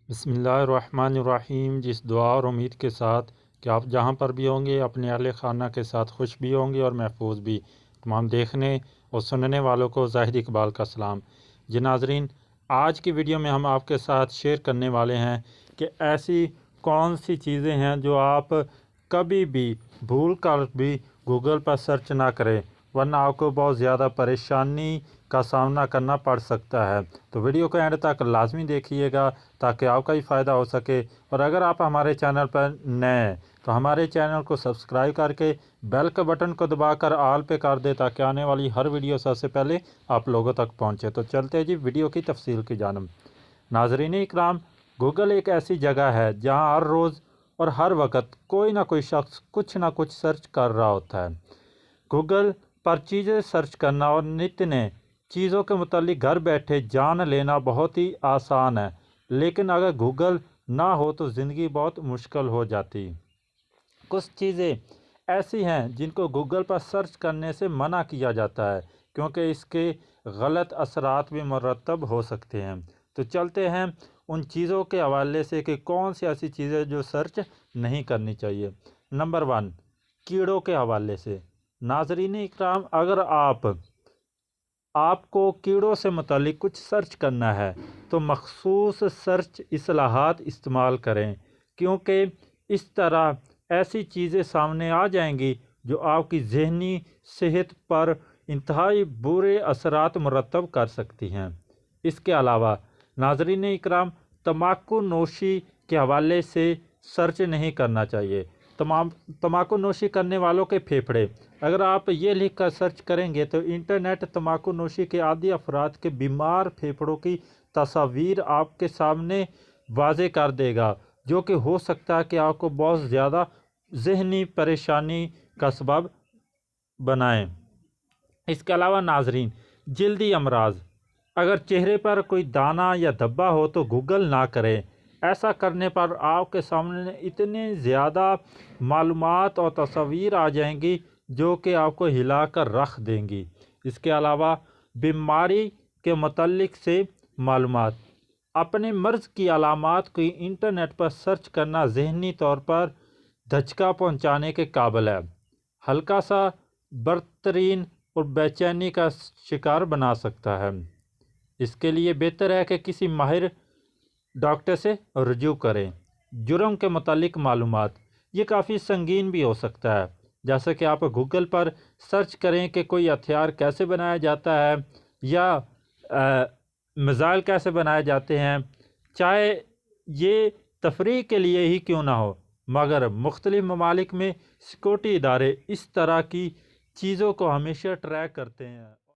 بسم اللہ الرحمن الرحیم۔ جس دعا اور امید کے ساتھ کہ آپ جہاں پر بھی ہوں گے اپنے اہل خانہ کے ساتھ خوش بھی ہوں گے اور محفوظ بھی، تمام دیکھنے اور سننے والوں کو زاہد اقبال کا سلام۔ جی ناظرین، آج کی ویڈیو میں ہم آپ کے ساتھ شیئر کرنے والے ہیں کہ ایسی کون سی چیزیں ہیں جو آپ کبھی بھی بھول کر بھی گوگل پر سرچ نہ کریں، ورنہ آپ کو بہت زیادہ پریشانی کا سامنا کرنا پڑ سکتا ہے۔ تو ویڈیو کو اینڈ تک لازمی دیکھیے گا تاکہ آپ کا ہی فائدہ ہو سکے، اور اگر آپ ہمارے چینل پر نئے ہیں تو ہمارے چینل کو سبسکرائب کر کے بیل کے بٹن کو دبا کر آل پہ کر دے تاکہ آنے والی ہر ویڈیو سب سے پہلے آپ لوگوں تک پہنچے۔ تو چلتے ہیں جی ویڈیو کی تفصیل کی جانب۔ ناظرین اکرام، گوگل ایک ایسی جگہ ہے جہاں ہر روز اور ہر وقت کوئی نہ کوئی شخص کچھ نہ کچھ سرچ کر رہا ہوتا ہے۔ گوگل پر چیزیں سرچ کرنا اور نت نئے چیزوں کے متعلق گھر بیٹھے جان لینا بہت ہی آسان ہے، لیکن اگر گوگل نہ ہو تو زندگی بہت مشکل ہو جاتی۔ کچھ چیزیں ایسی ہیں جن کو گوگل پر سرچ کرنے سے منع کیا جاتا ہے کیونکہ اس کے غلط اثرات بھی مرتب ہو سکتے ہیں۔ تو چلتے ہیں ان چیزوں کے حوالے سے کہ کون سی ایسی چیزیں جو سرچ نہیں کرنی چاہیے۔ نمبر 1، کیڑوں کے حوالے سے۔ ناظرین اکرام، اگر آپ کو کیڑوں سے متعلق کچھ سرچ کرنا ہے تو مخصوص سرچ اصطلاحات استعمال کریں، کیونکہ اس طرح ایسی چیزیں سامنے آ جائیں گی جو آپ کی ذہنی صحت پر انتہائی برے اثرات مرتب کر سکتی ہیں۔ اس کے علاوہ ناظرین اکرام، تمباکو نوشی کے حوالے سے سرچ نہیں کرنا چاہیے۔ تمباکو نوشی کرنے والوں کے پھیپھڑے، اگر آپ یہ لکھ کر سرچ کریں گے تو انٹرنیٹ تمباکو نوشی کے عادی افراد کے بیمار پھیپھڑوں کی تصاویر آپ کے سامنے واضح کر دے گا، جو کہ ہو سکتا ہے کہ آپ کو بہت زیادہ ذہنی پریشانی کا سبب بنائیں۔ اس کے علاوہ ناظرین، جلدی امراض، اگر چہرے پر کوئی دانہ یا دھبا ہو تو گوگل نہ کریں۔ ایسا کرنے پر آپ کے سامنے اتنے زیادہ معلومات اور تصاویر آ جائیں گی جو کہ آپ کو ہلا کر رکھ دیں گی۔ اس کے علاوہ بیماری کے متعلق سے معلومات، اپنے مرض کی علامات کو انٹرنیٹ پر سرچ کرنا ذہنی طور پر دھچکا پہنچانے کے قابل ہے، ہلکا سا برترین اور بے چینی کا شکار بنا سکتا ہے۔ اس کے لیے بہتر ہے کہ کسی ماہر ڈاکٹر سے رجوع کریں۔ جرم کے متعلق معلومات، یہ کافی سنگین بھی ہو سکتا ہے، جیسا کہ آپ گوگل پر سرچ کریں کہ کوئی ہتھیار کیسے بنایا جاتا ہے یا میزائل کیسے بنائے جاتے ہیں، چاہے یہ تفریح کے لیے ہی کیوں نہ ہو، مگر مختلف ممالک میں سیکورٹی ادارے اس طرح کی چیزوں کو ہمیشہ ٹریک کرتے ہیں۔